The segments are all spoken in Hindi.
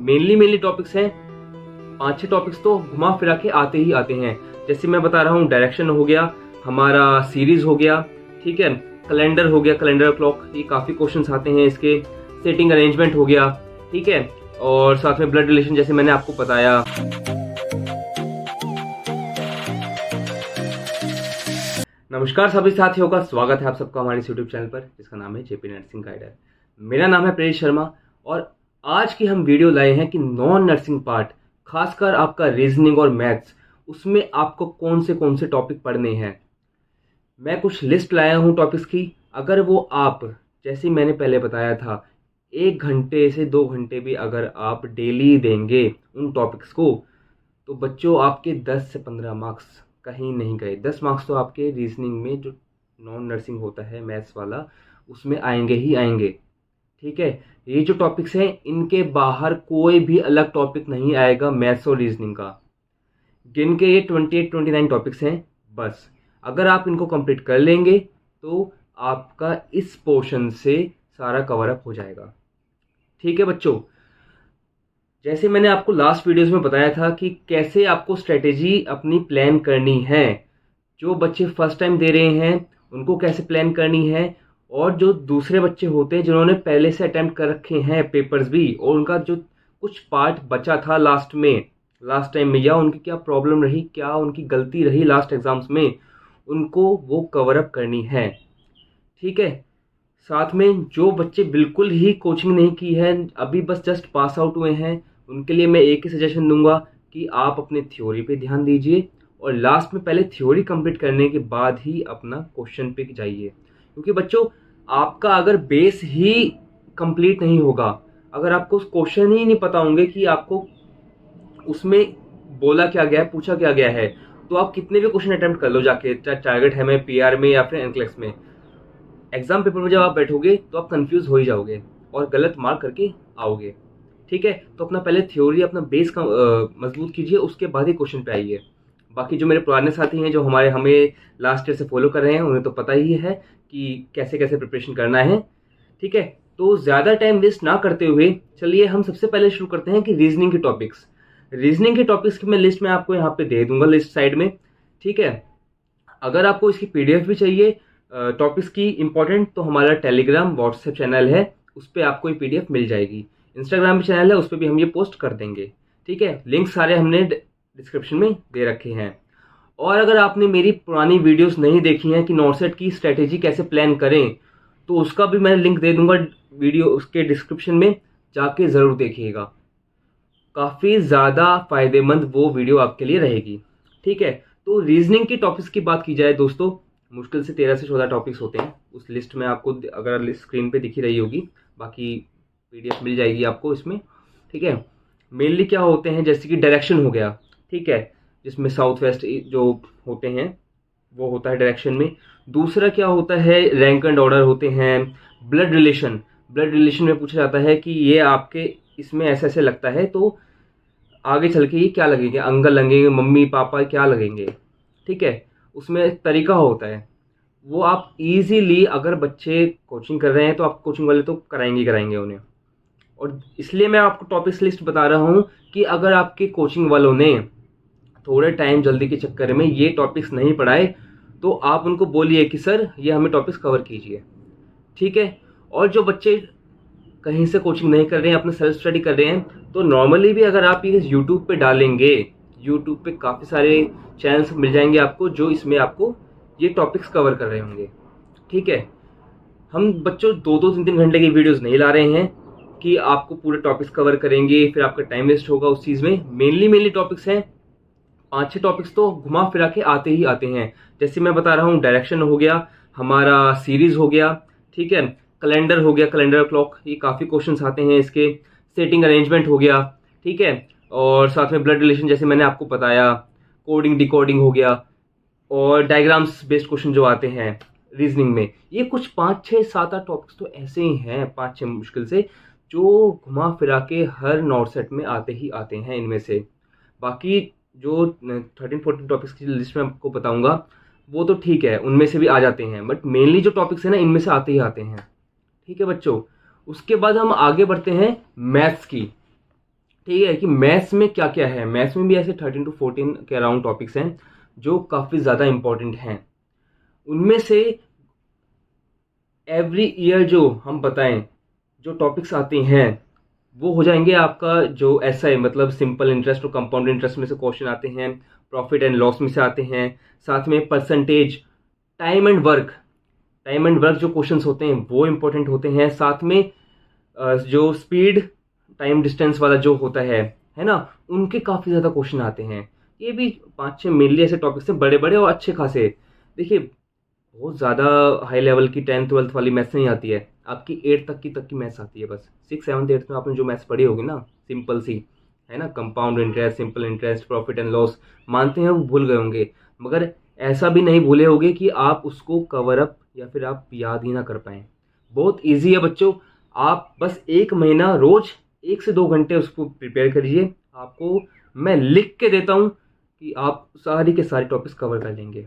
मेनली टॉपिक्स हैं, 5-6 टॉपिक्स तो घुमा फिरा के आते ही आते हैं। जैसे मैं बता रहा हूँ, डायरेक्शन हो गया, हमारा सीरीज हो गया, ठीक है, कैलेंडर हो गया, कैलेंडर क्लॉक, ये काफ़ी क्वेश्चंस आते हैं इसके, सेटिंग अरेंजमेंट हो गया, ठीक है, और साथ में ब्लड रिलेशन जैसे मैंने आपको बताया। नमस्कार सभी साथियों का स्वागत है आप सबका हमारे यूट्यूब चैनल पर जिसका नाम है जेपी नर्सिंग गाइडर। मेरा नाम है प्रेरित शर्मा और आज की हम वीडियो लाए हैं कि नॉन नर्सिंग पार्ट, खासकर आपका रीजनिंग और मैथ्स, उसमें आपको कौन से टॉपिक पढ़ने हैं। मैं कुछ लिस्ट लाया हूं टॉपिक्स की। अगर वो आप, जैसे मैंने पहले बताया था, 1 घंटे से 2 घंटे भी अगर आप डेली देंगे उन टॉपिक्स को, तो बच्चों आपके 10 से 15 मार्क्स कहीं नहीं गए। 10 मार्क्स तो आपके रीजनिंग में, जो नॉन नर्सिंग होता है मैथ्स वाला, उसमें आएंगे ही आएंगे। ठीक है, ये जो टॉपिक्स हैं इनके बाहर कोई भी अलग टॉपिक नहीं आएगा मैथ्स और रीजनिंग का। गिन के ये 28-29 टॉपिक्स हैं बस। अगर आप इनको कंप्लीट कर लेंगे तो आपका इस पोर्शन से सारा कवर अप हो जाएगा। ठीक है बच्चों, जैसे मैंने आपको लास्ट वीडियोस में बताया था कि कैसे आपको स्ट्रेटेजी अपनी प्लान करनी है। जो बच्चे फर्स्ट टाइम दे रहे हैं उनको कैसे प्लान करनी है, और जो दूसरे बच्चे होते हैं जिन्होंने पहले से अटेम्प्ट कर रखे हैं पेपर्स भी, और उनका जो कुछ पार्ट बचा था लास्ट टाइम में, या उनकी क्या प्रॉब्लम रही, क्या उनकी गलती रही लास्ट एग्जाम्स में, उनको वो कवर अप करनी है। ठीक है, साथ में जो बच्चे बिल्कुल ही कोचिंग नहीं की है, अभी बस जस्ट पास आउट हुए हैं, उनके लिए मैं एक ही सजेशन दूंगा कि आप अपने थ्योरी पे ध्यान दीजिए और लास्ट में पहले थ्योरी कंप्लीट करने के बाद ही अपना क्वेश्चन पे जाइए। क्योंकि बच्चों, आपका अगर बेस ही कंप्लीट नहीं होगा, अगर आपको क्वेश्चन ही नहीं पता होंगे कि आपको उसमें बोला क्या गया है, पूछा क्या गया है, तो आप कितने भी क्वेश्चन अटेम्प्ट कर लो जाके, चाहे टारगेट है में, पीआर में या फिर एनक्लेक्स में, एग्जाम पेपर में जब आप बैठोगे तो आप कंफ्यूज हो ही जाओगे और गलत मार्क करके आओगे। ठीक है, तो अपना पहले थ्योरी, अपना बेस का मजबूत कीजिए, उसके बाद ही क्वेश्चन पे आइए। बाकी जो मेरे पुराने साथी हैं जो हमें लास्ट ईयर से फॉलो कर रहे हैं, उन्हें तो पता ही है कि कैसे कैसे प्रिपरेशन करना है। ठीक है, तो ज़्यादा टाइम वेस्ट ना करते हुए चलिए हम सबसे पहले शुरू करते हैं कि रीजनिंग के टॉपिक्स। रीजनिंग के टॉपिक्स की मैं लिस्ट में आपको यहाँ पे दे दूंगा, लिस्ट साइड में। ठीक है, अगर आपको इसकी पीडीएफ भी चाहिए टॉपिक्स की इंपॉर्टेंट, तो हमारा टेलीग्राम व्हाट्सएप चैनल है, उस पर आपको ये पीडीएफ मिल जाएगी। इंस्टाग्राम भी चैनल है, उस पर भी हम ये पोस्ट कर देंगे। ठीक है, लिंक सारे हमने डिस्क्रिप्शन में दे रखे हैं। और अगर आपने मेरी पुरानी वीडियोस नहीं देखी हैं कि नॉर्सेट की स्ट्रेटेजी कैसे प्लान करें, तो उसका भी मैं लिंक दे दूंगा वीडियो उसके डिस्क्रिप्शन में, जाके ज़रूर देखिएगा। काफ़ी ज़्यादा फायदेमंद वो वीडियो आपके लिए रहेगी। ठीक है, तो रीजनिंग के टॉपिक्स की बात की जाए दोस्तों, मुश्किल से 13 से 14 टॉपिक्स होते हैं। उस लिस्ट में आपको अगर स्क्रीन पे दिखी रही होगी, बाकी पीडीएफ मिल जाएगी आपको इसमें। ठीक है, मेनली क्या होते हैं, जैसे कि डायरेक्शन हो गया, ठीक है, जिसमें साउथ वेस्ट जो होते हैं वो होता है डायरेक्शन में। दूसरा क्या होता है, रैंक एंड ऑर्डर होते हैं। ब्लड रिलेशन में पूछा जाता है कि ये आपके इसमें ऐसे ऐसे लगता है, तो आगे चल के ये क्या लगेंगे, अंकल लगेंगे, मम्मी पापा क्या लगेंगे। ठीक है, उसमें एक तरीका होता है, वो आप इजीली, अगर बच्चे कोचिंग कर रहे हैं तो आप कोचिंग वाले तो कराएंगे उन्हें। और इसलिए मैं आपको टॉपिक्स लिस्ट बता रहा हूँ कि अगर आपके कोचिंग वालों ने थोड़े टाइम जल्दी के चक्कर में ये टॉपिक्स नहीं पढ़ाए, तो आप उनको बोलिए कि सर ये हमें टॉपिक्स कवर कीजिए। ठीक है, और जो बच्चे कहीं से कोचिंग नहीं कर रहे हैं, अपने सेल्फ स्टडी कर रहे हैं, तो नॉर्मली भी अगर आप ये यूट्यूब पे डालेंगे, यूट्यूब पे काफ़ी सारे चैनल्स मिल जाएंगे आपको जो इसमें आपको ये टॉपिक्स कवर कर रहे होंगे। ठीक है, हम बच्चों 2-3 घंटे की वीडियोस नहीं ला रहे हैं कि आपको पूरे टॉपिक्स कवर करेंगे, फिर आपका टाइम वेस्ट होगा उस चीज़ में। मेनली टॉपिक्स हैं, 5-6 टॉपिक्स तो घुमा फिरा के आते ही आते हैं। जैसे मैं बता रहा हूँ, डायरेक्शन हो गया, हमारा सीरीज हो गया, ठीक है, कैलेंडर हो गया, कैलेंडर क्लॉक, ये काफ़ी क्वेश्चंस आते हैं इसके, सेटिंग अरेंजमेंट हो गया, ठीक है, और साथ में ब्लड रिलेशन जैसे मैंने आपको बताया, कोडिंग डिकोडिंग हो गया, और डायग्राम्स बेस्ड क्वेश्चन जो आते हैं रीजनिंग में। ये कुछ 5-6-7-8 टॉपिक्स तो ऐसे ही हैं, 5-6 मुश्किल से, जो घुमा फिरा के हर नॉर्सेट में आते ही आते हैं इनमें से। बाकी जो 13-14 टॉपिक्स की लिस्ट में आपको बताऊंगा वो तो ठीक है, उनमें से भी आ जाते हैं, बट मेनली जो टॉपिक्स है ना, इनमें से आते ही आते हैं। ठीक है बच्चों, उसके बाद हम आगे बढ़ते हैं मैथ्स की। ठीक है, कि मैथ्स में क्या क्या है। मैथ्स में भी ऐसे 13 to 14 के अराउंड टॉपिक्स हैं जो काफ़ी ज़्यादा इंपॉर्टेंट हैं। उनमें से एवरी ईयर जो हम बताएं जो टॉपिक्स आते हैं वो हो जाएंगे आपका जो एसआई, मतलब सिंपल इंटरेस्ट और कंपाउंड इंटरेस्ट में से क्वेश्चन आते हैं, प्रॉफिट एंड लॉस में से आते हैं, साथ में परसेंटेज, टाइम एंड वर्क जो क्वेश्चंस होते हैं वो इंपॉर्टेंट होते हैं, साथ में जो स्पीड टाइम डिस्टेंस वाला जो होता है ना, उनके काफ़ी ज़्यादा क्वेश्चन आते हैं। ये भी 5-6 मेनली ऐसे टॉपिक्स हैं, बड़े बड़े और अच्छे खासे। देखिए, बहुत ज़्यादा हाई लेवल की 10th-12th वाली मैथ्स नहीं आती है, आपकी 8 तक की मैथ्स आती है बस। 6th-7th-8th में आपने जो मैथ्स पढ़ी होगी ना, सिंपल सी है ना, compound interest, simple interest, profit and loss, मानते हैं वो भूल गए होंगे, मगर ऐसा भी नहीं भूले होंगे कि आप उसको कवर अप या फिर आप याद ही ना कर पाएँ। बहुत ईजी है बच्चों, आप बस 1 महीना रोज 1 से 2 घंटे उसको प्रिपेयर करिए। आपको मैं लिख के देता हूँ कि आप सारी के सारे टॉपिक्स कवर कर लेंगे।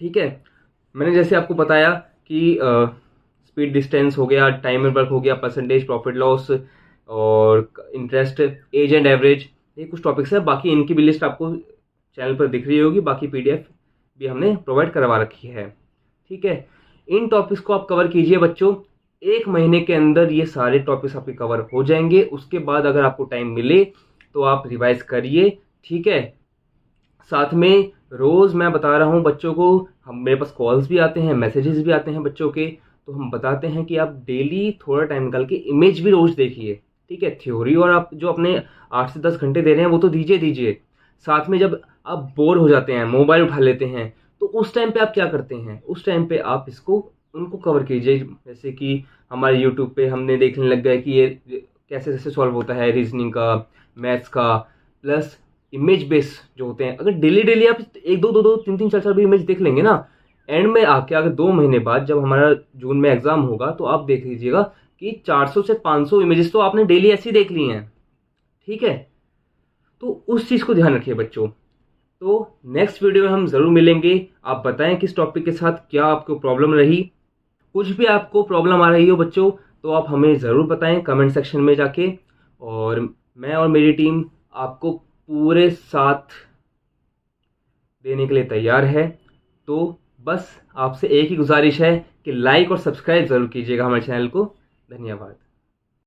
ठीक है, मैंने जैसे आपको बताया कि स्पीड डिस्टेंस हो गया, टाइम एंड वर्क हो गया, परसेंटेज, प्रॉफिट लॉस और इंटरेस्ट, एज एंड एवरेज, ये कुछ टॉपिक्स है। बाकी इनकी भी लिस्ट आपको चैनल पर दिख रही होगी, बाकी पीडीएफ भी हमने प्रोवाइड करवा रखी है। ठीक है, इन टॉपिक्स को आप कवर कीजिए बच्चों, 1 महीने के अंदर ये सारे टॉपिक्स आपके कवर हो जाएंगे। उसके बाद अगर आपको टाइम मिले तो आप रिवाइज करिए। ठीक है, साथ में रोज़ मैं बता रहा हूँ बच्चों को, हम मेरे पास कॉल्स भी आते हैं, मैसेजेस भी आते हैं बच्चों के, तो हम बताते हैं कि आप डेली थोड़ा टाइम निकाल के इमेज भी रोज़ देखिए। ठीक है, थ्योरी और आप जो अपने 8 से 10 घंटे दे रहे हैं वो तो दीजिए, साथ में जब आप बोर हो जाते हैं, मोबाइल उठा लेते हैं, तो उस टाइम पे आप क्या करते हैं, उस टाइम पे आप इसको उनको कवर कीजिए। जैसे कि हमारे यूट्यूब पे हमने देखने लग गए कि ये कैसे कैसे सॉल्व होता है, रीजनिंग का, मैथ्स का, प्लस इमेज बेस जो होते हैं। अगर डेली डेली आप 1-2 3-3 4-4 भी इमेज देख लेंगे ना, एंड में आके अगर 2 महीने बाद जब हमारा जून में एग्जाम होगा तो आप देख लीजिएगा कि 400 से 500 इमेजेस तो आपने डेली ऐसे ही देख ली हैं। ठीक है, तो उस चीज़ को ध्यान रखिए बच्चों। तो नेक्स्ट वीडियो में हम ज़रूर मिलेंगे। आप बताएं किस टॉपिक के साथ क्या आपको प्रॉब्लम रही। कुछ भी आपको प्रॉब्लम आ रही हो बच्चों तो आप हमें ज़रूर बताएं कमेंट सेक्शन में जाके, और मैं और मेरी टीम आपको पूरे साथ देने के लिए तैयार है। तो बस आपसे एक ही गुजारिश है कि लाइक और सब्सक्राइब ज़रूर कीजिएगा हमारे चैनल को। धन्यवाद।